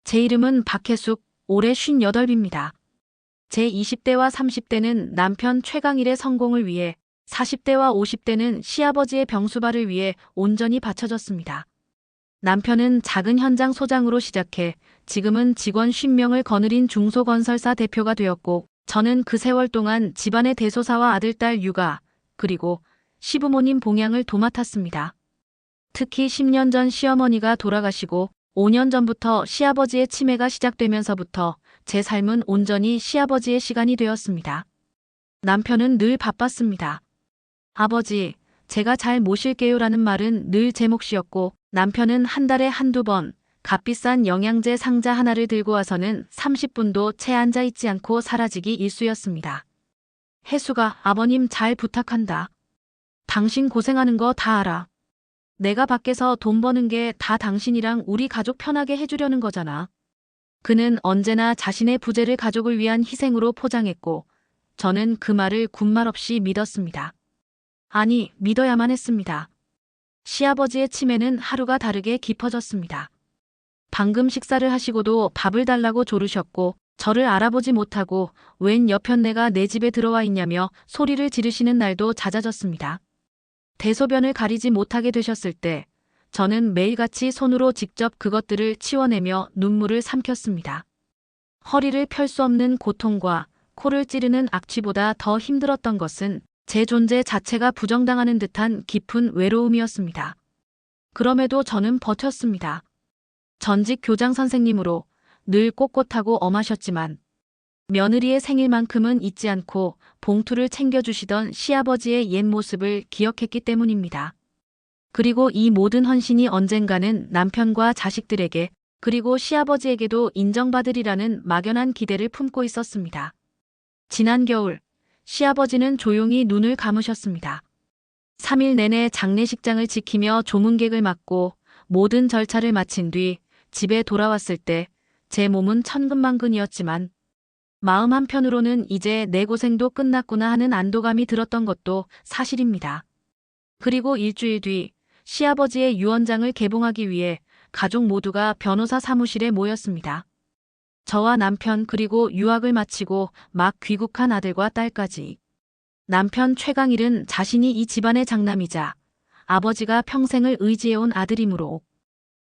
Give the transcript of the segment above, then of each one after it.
제 이름은 박혜숙, 올해 58입니다. 제 20대와 30대는 남편 최강일의 성공을 위해, 40대와 50대는 시아버지의 병수발을 위해 온전히 바쳐졌습니다. 남편은 작은 현장 소장으로 시작해 지금은 직원 50명을 거느린 중소건설사 대표가 되었고, 저는 그 세월 동안 집안의 대소사와 아들딸 육아, 그리고 시부모님 봉양을 도맡았습니다. 특히 10년 전 시어머니가 돌아가시고 5년 전부터 시아버지의 치매가 시작되면서부터 제 삶은 온전히 시아버지의 시간이 되었습니다. 남편은 늘 바빴습니다. 아버지, 제가 잘 모실게요라는 말은 늘 제 몫이었고, 남편은 한 달에 한두 번 값비싼 영양제 상자 하나를 들고 와서는 30분도 채 앉아 있지 않고 사라지기 일쑤였습니다. 혜수가, 아버님 잘 부탁한다. 당신 고생하는 거 다 알아. 내가 밖에서 돈 버는 게 다 당신이랑 우리 가족 편하게 해주려는 거잖아. 그는 언제나 자신의 부재를 가족을 위한 희생으로 포장했고, 저는 그 말을 군말 없이 믿었습니다. 아니, 믿어야만 했습니다. 시아버지의 치매는 하루가 다르게 깊어졌습니다. 방금 식사를 하시고도 밥을 달라고 조르셨고, 저를 알아보지 못하고 웬 여편네가 내 집에 들어와 있냐며 소리를 지르시는 날도 잦아졌습니다. 대소변을 가리지 못하게 되셨을 때 저는 매일같이 손으로 직접 그것들을 치워내며 눈물을 삼켰습니다. 허리를 펼 수 없는 고통과 코를 찌르는 악취보다 더 힘들었던 것은 제 존재 자체가 부정당하는 듯한 깊은 외로움이었습니다. 그럼에도 저는 버텼습니다. 전직 교장 선생님으로 늘 꼿꼿하고 엄하셨지만 며느리의 생일만큼은 잊지 않고 봉투를 챙겨주시던 시아버지의 옛 모습을 기억했기 때문입니다. 그리고 이 모든 헌신이 언젠가는 남편과 자식들에게, 그리고 시아버지에게도 인정받으리라는 막연한 기대를 품고 있었습니다. 지난 겨울, 시아버지는 조용히 눈을 감으셨습니다. 3일 내내 장례식장을 지키며 조문객을 맞고 모든 절차를 마친 뒤 집에 돌아왔을 때 제 몸은 천근만근이었지만 마음 한편으로는 이제 내 고생도 끝났구나 하는 안도감이 들었던 것도 사실입니다. 그리고 일주일 뒤 시아버지의 유언장을 개봉하기 위해 가족 모두가 변호사 사무실에 모였습니다. 저와 남편, 그리고 유학을 마치고 막 귀국한 아들과 딸까지. 남편 최강일은 자신이 이 집안의 장남이자 아버지가 평생을 의지해온 아들이므로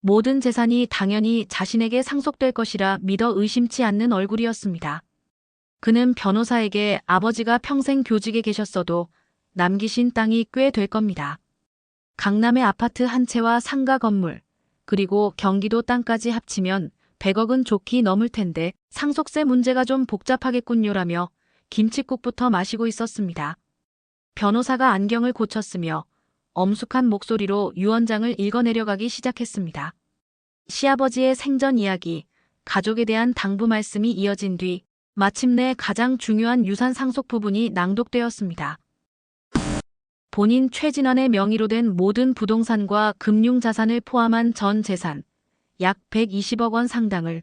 모든 재산이 당연히 자신에게 상속될 것이라 믿어 의심치 않는 얼굴이었습니다. 그는 변호사에게 아버지가 평생 교직에 계셨어도 남기신 땅이 꽤 될 겁니다. 강남의 아파트 한 채와 상가 건물, 그리고 경기도 땅까지 합치면 100억은 좋게 넘을 텐데 상속세 문제가 좀 복잡하겠군요라며 김칫국부터 마시고 있었습니다. 변호사가 안경을 고쳤으며 엄숙한 목소리로 유언장을 읽어내려가기 시작했습니다. 시아버지의 생전 이야기, 가족에 대한 당부 말씀이 이어진 뒤 마침내 가장 중요한 유산 상속 부분이 낭독되었습니다. 본인 최진원의 명의로 된 모든 부동산과 금융자산을 포함한 전 재산, 약 120억 원 상당을.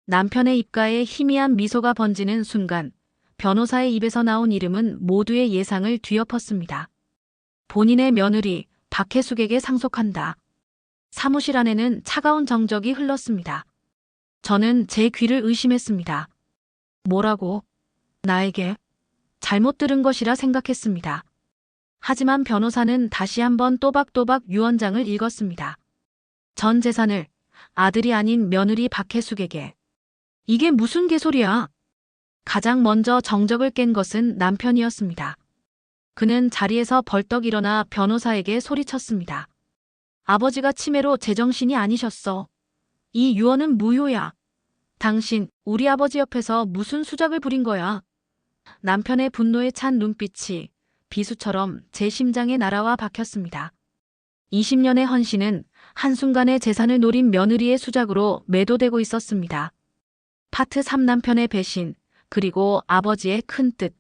남편의 입가에 희미한 미소가 번지는 순간 변호사의 입에서 나온 이름은 모두의 예상을 뒤엎었습니다. 본인의 며느리 박혜숙에게 상속한다. 사무실 안에는 차가운 정적이 흘렀습니다. 저는 제 귀를 의심했습니다. 뭐라고? 나에게? 잘못 들은 것이라 생각했습니다. 하지만 변호사는 다시 한번 또박또박 유언장을 읽었습니다. 전 재산을 아들이 아닌 며느리 박혜숙에게. 이게 무슨 개소리야? 가장 먼저 정적을 깬 것은 남편이었습니다. 그는 자리에서 벌떡 일어나 변호사에게 소리쳤습니다. 아버지가 치매로 제정신이 아니셨어. 이 유언은 무효야. 당신, 우리 아버지 옆에서 무슨 수작을 부린 거야? 남편의 분노에 찬 눈빛이 비수처럼 제 심장에 날아와 박혔습니다. 20년의 헌신은 한순간에 재산을 노린 며느리의 수작으로 매도되고 있었습니다. 파트 3 남편의 배신, 그리고 아버지의 큰 뜻.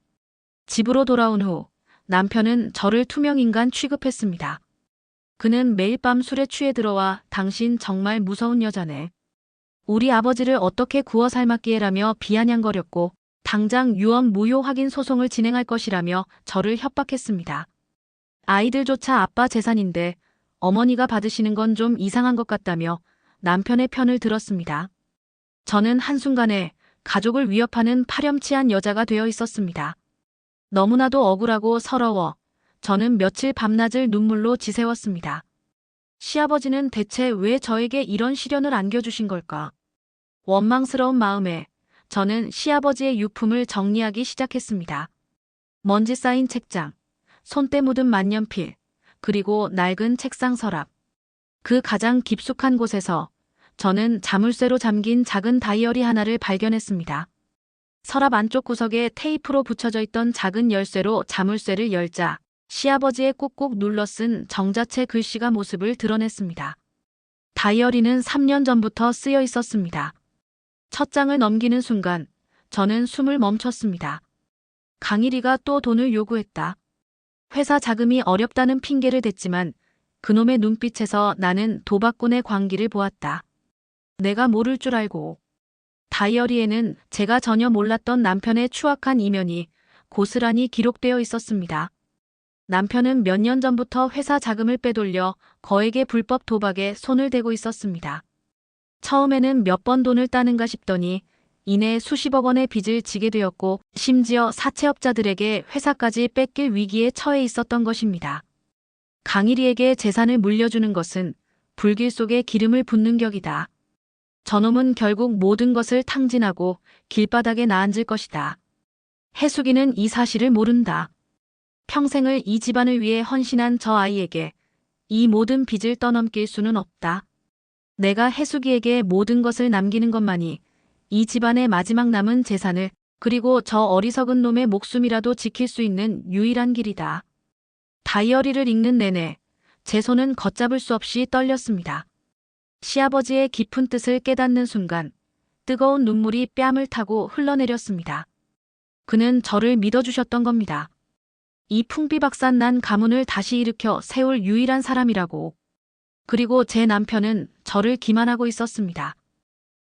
집으로 돌아온 후 남편은 저를 투명인간 취급했습니다. 그는 매일 밤 술에 취해 들어와 당신 정말 무서운 여자네. 우리 아버지를 어떻게 구워 삶았기에라며 비아냥거렸고 당장 유언 무효 확인 소송을 진행할 것이라며 저를 협박했습니다. 아이들조차 아빠 재산인데 어머니가 받으시는 건 좀 이상한 것 같다며 남편의 편을 들었습니다. 저는 한순간에 가족을 위협하는 파렴치한 여자가 되어 있었습니다. 너무나도 억울하고 서러워 저는 며칠 밤낮을 눈물로 지새웠습니다. 시아버지는 대체 왜 저에게 이런 시련을 안겨주신 걸까? 원망스러운 마음에 저는 시아버지의 유품을 정리하기 시작했습니다. 먼지 쌓인 책장, 손때 묻은 만년필, 그리고 낡은 책상 서랍. 그 가장 깊숙한 곳에서 저는 자물쇠로 잠긴 작은 다이어리 하나를 발견했습니다. 서랍 안쪽 구석에 테이프로 붙여져 있던 작은 열쇠로 자물쇠를 열자 시아버지의 꾹꾹 눌러 쓴 정자체 글씨가 모습을 드러냈습니다. 다이어리는 3년 전부터 쓰여 있었습니다. 첫 장을 넘기는 순간 저는 숨을 멈췄습니다. 강일이가 또 돈을 요구했다. 회사 자금이 어렵다는 핑계를 댔지만 그놈의 눈빛에서 나는 도박꾼의 광기를 보았다. 내가 모를 줄 알고. 다이어리에는 제가 전혀 몰랐던 남편의 추악한 이면이 고스란히 기록되어 있었습니다. 남편은 몇 년 전부터 회사 자금을 빼돌려 거액의 불법 도박에 손을 대고 있었습니다. 처음에는 몇 번 돈을 따는가 싶더니 이내 수십억 원의 빚을 지게 되었고 심지어 사채업자들에게 회사까지 뺏길 위기에 처해 있었던 것입니다. 강일이에게 재산을 물려주는 것은 불길 속에 기름을 붓는 격이다. 저놈은 결국 모든 것을 탕진하고 길바닥에 나앉을 것이다. 해숙이는 이 사실을 모른다. 평생을 이 집안을 위해 헌신한 저 아이에게 이 모든 빚을 떠넘길 수는 없다. 내가 해숙이에게 모든 것을 남기는 것만이 이 집안의 마지막 남은 재산을 그리고 저 어리석은 놈의 목숨이라도 지킬 수 있는 유일한 길이다. 다이어리를 읽는 내내 제 손은 걷잡을 수 없이 떨렸습니다. 시아버지의 깊은 뜻을 깨닫는 순간 뜨거운 눈물이 뺨을 타고 흘러내렸습니다. 그는 저를 믿어주셨던 겁니다. 이 풍비박산 난 가문을 다시 일으켜 세울 유일한 사람이라고. 그리고 제 남편은 저를 기만하고 있었습니다.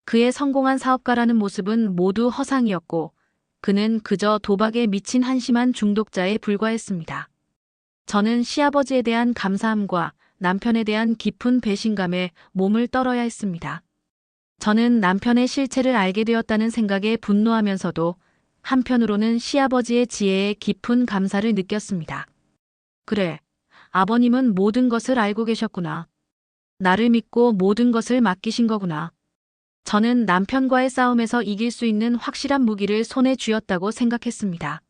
그의 성공한 사업가라는 모습은 모두 허상이었고 그는 그저 도박에 미친 한심한 중독자에 불과했습니다. 저는 시아버지에 대한 감사함과 남편에 대한 깊은 배신감에 몸을 떨어야 했습니다. 저는 남편의 실체를 알게 되었다는 생각에 분노하면서도 한편으로는 시아버지의 지혜에 깊은 감사를 느꼈습니다. 그래, 아버님은 모든 것을 알고 계셨구나. 나를 믿고 모든 것을 맡기신 거구나. 저는 남편과의 싸움에서 이길 수 있는 확실한 무기를 손에 쥐었다고 생각했습니다.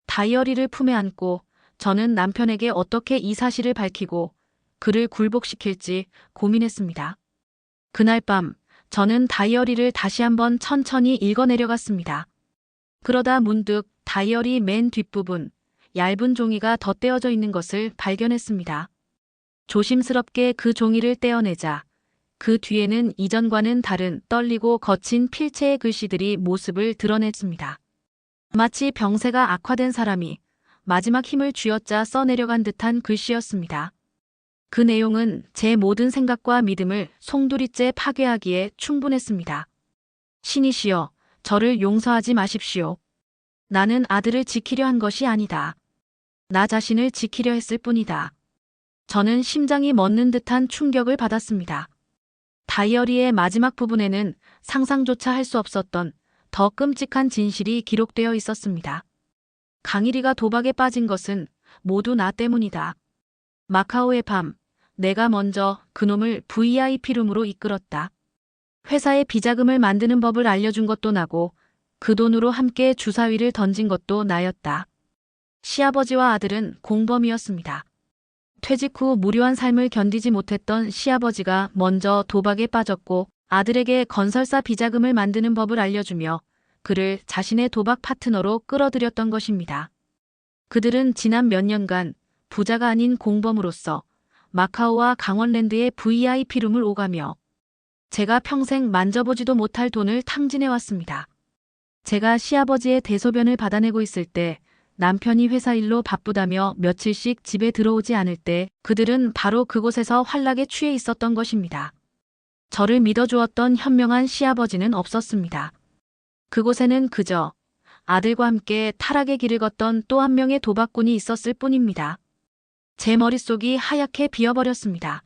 다이어리를 품에 안고 저는 남편에게 어떻게 이 사실을 밝히고 그를 굴복시킬지 고민했습니다. 그날 밤 저는 다이어리를 다시 한번 천천히 읽어내려갔습니다. 그러다 문득 다이어리 맨 뒷부분 얇은 종이가 덧대어져 있는 것을 발견했습니다. 조심스럽게 그 종이를 떼어내자 그 뒤에는 이전과는 다른 떨리고 거친 필체의 글씨들이 모습을 드러냈습니다. 마치 병세가 악화된 사람이 마지막 힘을 쥐어짜 써내려간 듯한 글씨였습니다. 그 내용은 제 모든 생각과 믿음을 송두리째 파괴하기에 충분했습니다. 신이시여, 저를 용서하지 마십시오. 나는 아들을 지키려 한 것이 아니다. 나 자신을 지키려 했을 뿐이다. 저는 심장이 멎는 듯한 충격을 받았습니다. 다이어리의 마지막 부분에는 상상조차 할 수 없었던 더 끔찍한 진실이 기록되어 있었습니다. 강일이가 도박에 빠진 것은 모두 나 때문이다. 마카오의 밤, 내가 먼저 그놈을 VIP룸으로 이끌었다. 회사에 비자금을 만드는 법을 알려준 것도 나고 그 돈으로 함께 주사위를 던진 것도 나였다. 시아버지와 아들은 공범이었습니다. 퇴직 후 무료한 삶을 견디지 못했던 시아버지가 먼저 도박에 빠졌고 아들에게 건설사 비자금을 만드는 법을 알려주며 그를 자신의 도박 파트너로 끌어들였던 것입니다. 그들은 지난 몇 년간 부자가 아닌 공범으로서 마카오와 강원랜드의 VIP룸을 오가며 제가 평생 만져보지도 못할 돈을 탕진해왔습니다. 제가 시아버지의 대소변을 받아내고 있을 때 남편이 회사 일로 바쁘다며 며칠씩 집에 들어오지 않을 때 그들은 바로 그곳에서 환락에 취해 있었던 것입니다. 저를 믿어주었던 현명한 시아버지는 없었습니다. 그곳에는 그저 아들과 함께 타락의 길을 걷던 또 한 명의 도박꾼이 있었을 뿐입니다. 제 머릿속이 하얗게 비어버렸습니다.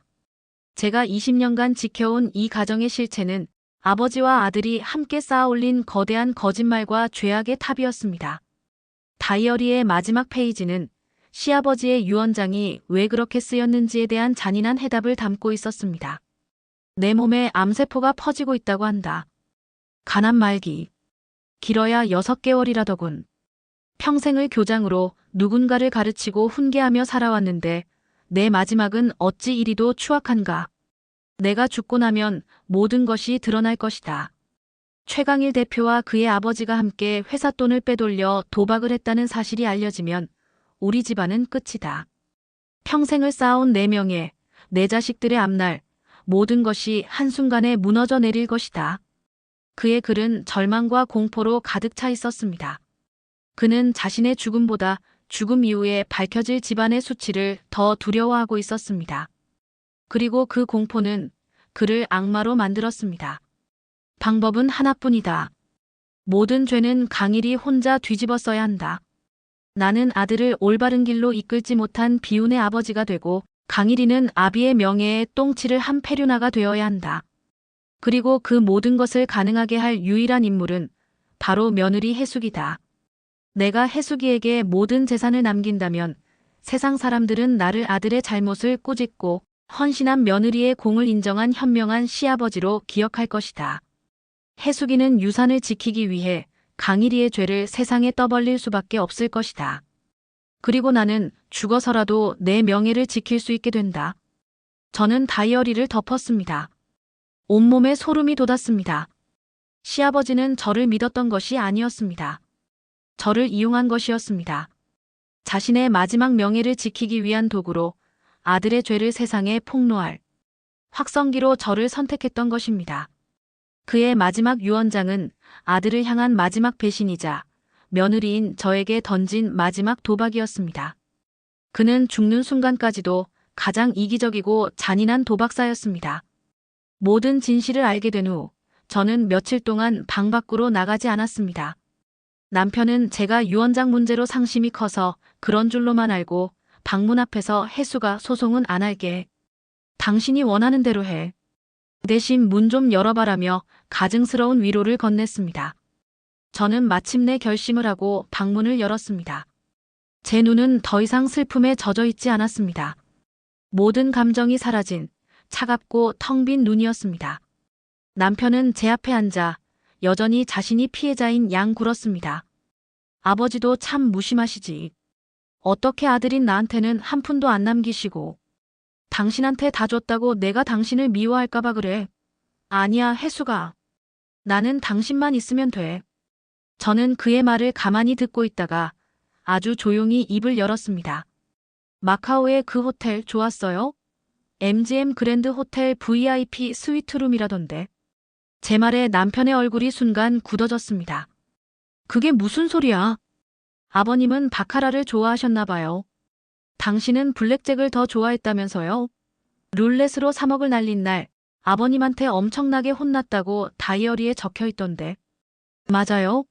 제가 20년간 지켜온 이 가정의 실체는 아버지와 아들이 함께 쌓아 올린 거대한 거짓말과 죄악의 탑이었습니다. 다이어리의 마지막 페이지는 시아버지의 유언장이 왜 그렇게 쓰였는지에 대한 잔인한 해답을 담고 있었습니다. 내 몸에 암세포가 퍼지고 있다고 한다. 가난 말기. 길어야 6개월이라더군. 평생을 교장으로 누군가를 가르치고 훈계하며 살아왔는데 내 마지막은 어찌 이리도 추악한가. 내가 죽고 나면 모든 것이 드러날 것이다. 최강일 대표와 그의 아버지가 함께 회사 돈을 빼돌려 도박을 했다는 사실이 알려지면 우리 집안은 끝이다. 평생을 쌓아온 내 명예, 내 자식들의 앞날, 모든 것이 한순간에 무너져 내릴 것이다. 그의 글은 절망과 공포로 가득 차 있었습니다. 그는 자신의 죽음보다 죽음 이후에 밝혀질 집안의 수치를 더 두려워하고 있었습니다. 그리고 그 공포는 그를 악마로 만들었습니다. 방법은 하나뿐이다. 모든 죄는 강일이 혼자 뒤집어 써야 한다. 나는 아들을 올바른 길로 이끌지 못한 비운의 아버지가 되고 강일이는 아비의 명예에 똥칠을 한 페류나가 되어야 한다. 그리고 그 모든 것을 가능하게 할 유일한 인물은 바로 며느리 해숙이다. 내가 해숙이에게 모든 재산을 남긴다면 세상 사람들은 나를 아들의 잘못을 꾸짖고 헌신한 며느리의 공을 인정한 현명한 시아버지로 기억할 것이다. 해숙이는 유산을 지키기 위해 강일이의 죄를 세상에 떠벌릴 수밖에 없을 것이다. 그리고 나는 죽어서라도 내 명예를 지킬 수 있게 된다. 저는 다이어리를 덮었습니다. 온몸에 소름이 돋았습니다. 시아버지는 저를 믿었던 것이 아니었습니다. 저를 이용한 것이었습니다. 자신의 마지막 명예를 지키기 위한 도구로 아들의 죄를 세상에 폭로할 확성기로 저를 선택했던 것입니다. 그의 마지막 유언장은 아들을 향한 마지막 배신이자 며느리인 저에게 던진 마지막 도박이었습니다. 그는 죽는 순간까지도 가장 이기적이고 잔인한 도박사였습니다. 모든 진실을 알게 된 후 저는 며칠 동안 방 밖으로 나가지 않았습니다. 남편은 제가 유언장 문제로 상심이 커서 그런 줄로만 알고 방문 앞에서 해수가 소송은 안 할게. 당신이 원하는 대로 해. 대신 문 좀 열어봐라며 가증스러운 위로를 건넸습니다. 저는 마침내 결심을 하고 방문을 열었습니다. 제 눈은 더 이상 슬픔에 젖어 있지 않았습니다. 모든 감정이 사라진 차갑고 텅 빈 눈이었습니다. 남편은 제 앞에 앉아 여전히 자신이 피해자인 양 굴었습니다. 아버지도 참 무심하시지. 어떻게 아들인 나한테는 한 푼도 안 남기시고 당신한테 다 줬다고 내가 당신을 미워할까봐 그래. 아니야, 해수가. 나는 당신만 있으면 돼. 저는 그의 말을 가만히 듣고 있다가 아주 조용히 입을 열었습니다. 마카오의 그 호텔 좋았어요? MGM 그랜드 호텔 VIP 스위트룸이라던데. 제 말에 남편의 얼굴이 순간 굳어졌습니다. 그게 무슨 소리야? 아버님은 바카라를 좋아하셨나 봐요. 당신은 블랙잭을 더 좋아했다면서요? 룰렛으로 3억을 날린 날 아버님한테 엄청나게 혼났다고 다이어리에 적혀 있던데. 맞아요.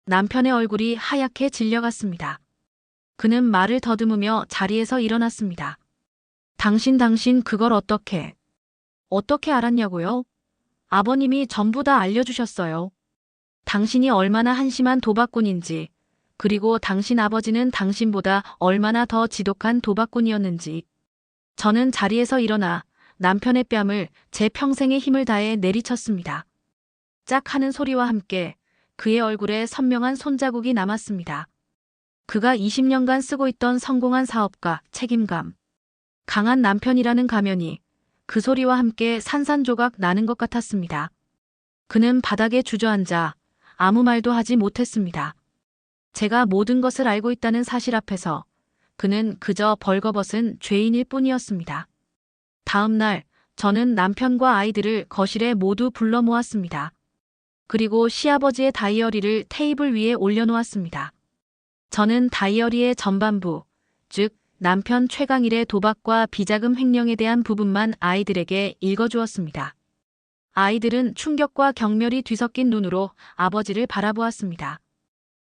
남편의 얼굴이 하얗게 질려갔습니다. 그는 말을 더듬으며 자리에서 일어났습니다. 당신 그걸 어떻게 알았냐고요? 아버님이 전부 다 알려주셨어요. 당신이 얼마나 한심한 도박꾼인지, 그리고 당신 아버지는 당신보다 얼마나 더 지독한 도박꾼이었는지. 저는 자리에서 일어나 남편의 뺨을 제 평생의 힘을 다해 내리쳤습니다. 짝 하는 소리와 함께 그의 얼굴에 선명한 손자국이 남았습니다. 그가 20년간 쓰고 있던 성공한 사업가, 책임감, 강한 남편이라는 가면이 그 소리와 함께 산산조각 나는 것 같았습니다. 그는 바닥에 주저앉아 아무 말도 하지 못했습니다. 제가 모든 것을 알고 있다는 사실 앞에서 그는 그저 벌거벗은 죄인일 뿐이었습니다. 다음 날 저는 남편과 아이들을 거실에 모두 불러 모았습니다. 그리고 시아버지의 다이어리를 테이블 위에 올려놓았습니다. 저는 다이어리의 전반부, 즉 남편 최강일의 도박과 비자금 횡령에 대한 부분만 아이들에게 읽어주었습니다. 아이들은 충격과 경멸이 뒤섞인 눈으로 아버지를 바라보았습니다.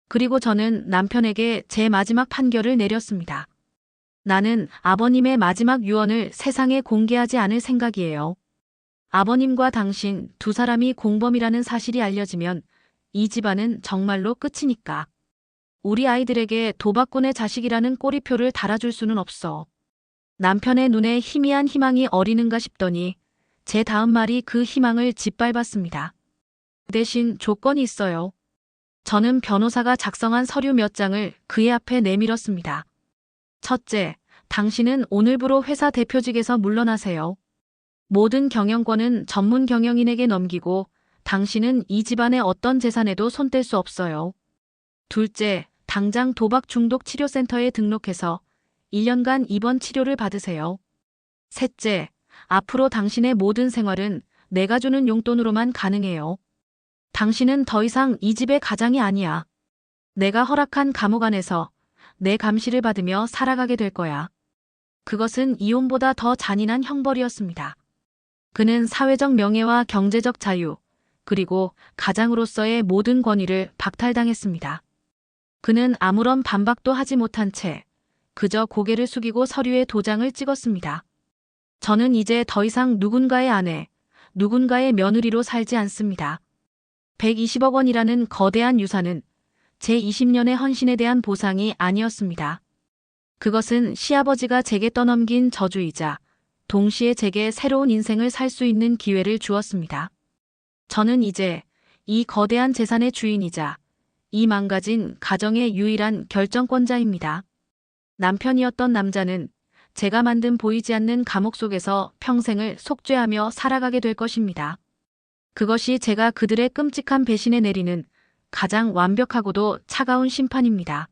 그리고 저는 남편에게 제 마지막 판결을 내렸습니다. 나는 아버님의 마지막 유언을 세상에 공개하지 않을 생각이에요. 아버님과 당신 두 사람이 공범이라는 사실이 알려지면 이 집안은 정말로 끝이니까. 우리 아이들에게 도박꾼의 자식이라는 꼬리표를 달아줄 수는 없어. 남편의 눈에 희미한 희망이 어리는가 싶더니 제 다음 말이 그 희망을 짓밟았습니다. 대신 조건이 있어요. 저는 변호사가 작성한 서류 몇 장을 그의 앞에 내밀었습니다. 첫째, 당신은 오늘부로 회사 대표직에서 물러나세요. 모든 경영권은 전문 경영인에게 넘기고 당신은 이 집안의 어떤 재산에도 손댈 수 없어요. 둘째, 당장 도박 중독 치료센터에 등록해서 1년간 입원 치료를 받으세요. 셋째, 앞으로 당신의 모든 생활은 내가 주는 용돈으로만 가능해요. 당신은 더 이상 이 집의 가장이 아니야. 내가 허락한 감옥 안에서 내 감시를 받으며 살아가게 될 거야. 그것은 이혼보다 더 잔인한 형벌이었습니다. 그는 사회적 명예와 경제적 자유, 그리고 가장으로서의 모든 권위를 박탈당했습니다. 그는 아무런 반박도 하지 못한 채 그저 고개를 숙이고 서류에 도장을 찍었습니다. 저는 이제 더 이상 누군가의 아내, 누군가의 며느리로 살지 않습니다. 120억 원이라는 거대한 유산은 제 20년의 헌신에 대한 보상이 아니었습니다. 그것은 시아버지가 제게 떠넘긴 저주이자 동시에 제게 새로운 인생을 살 수 있는 기회를 주었습니다. 저는 이제 이 거대한 재산의 주인이자 이 망가진 가정의 유일한 결정권자입니다. 남편이었던 남자는 제가 만든 보이지 않는 감옥 속에서 평생을 속죄하며 살아가게 될 것입니다. 그것이 제가 그들의 끔찍한 배신에 내리는 가장 완벽하고도 차가운 심판입니다.